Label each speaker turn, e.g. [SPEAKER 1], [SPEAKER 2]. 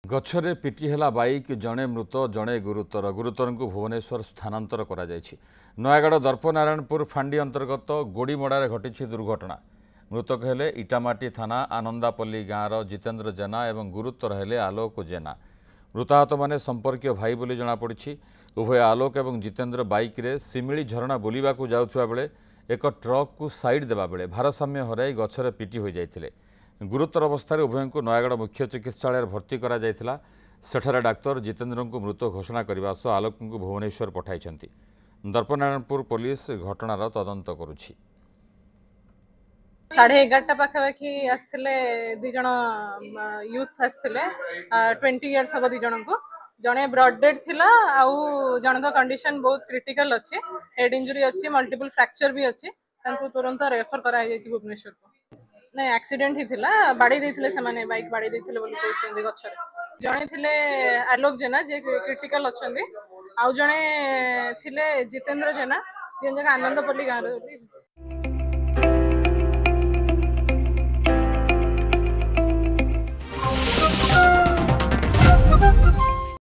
[SPEAKER 1] गछरे पिटी हेला bike जड़े मृत जड़े गुरुतर गुरुतर को भुवनेश्वर स्थानांतर करा नयागढ़ दर्पनारायणपुर फांडी अंतर्गत गोड़ीमड़ार घटी दुर्घटना। मृतक हेले इटामाटी थाना आनंदापल्ली गाँवर जितेन्द्र जेना और गुरुतर हेले आलोक जेना। मृताहत माने संपर्कीय भाई बोली जनापड़ी। उभय आलोक और जितेन्द्र बाइक रे सिमिली झरणा बुलिबा जाउथुवा बेले एक ट्रक को साइड देबा बेले भारसाम्य हराई गछरे पिटी हो जाइथिले। गुरुतर अवस्था उभय को नयागढ़ मुख्य चिकित्सालय भर्ती करा जायथिला। सेठारे डाक्तर जितेन्द्र को मृत घोषणा करने सह आलोक को भुवनेश्वर पठाई। दर्पनारायणपुर पुलिस घटनार तदंत करुछि।
[SPEAKER 2] 11:30 पाखापाखि आसते दी जन यूथ आसते 20 इयर्स हम दी जन को जड़े ब्रॉड डेड थिला आउ जन का कंडीशन बहुत क्रिटिकल अच्छी हेड इंजुरी अच्छी मल्टीपल फ्रैक्चर भी अच्छी तुरंत रेफर करा भुवनेश्वर को। नहीं एक्सीडेंट ही थिला बाड़ी देथिले से माने बाइक बाड़ी देथिले बोली कहउछन्दी गछरे जणे थिले आलोक जेना जे क्रिटिकल अछन्दी आउ जणे थिले जितेन्द्र जेना जे आनंदपल्ली गाँव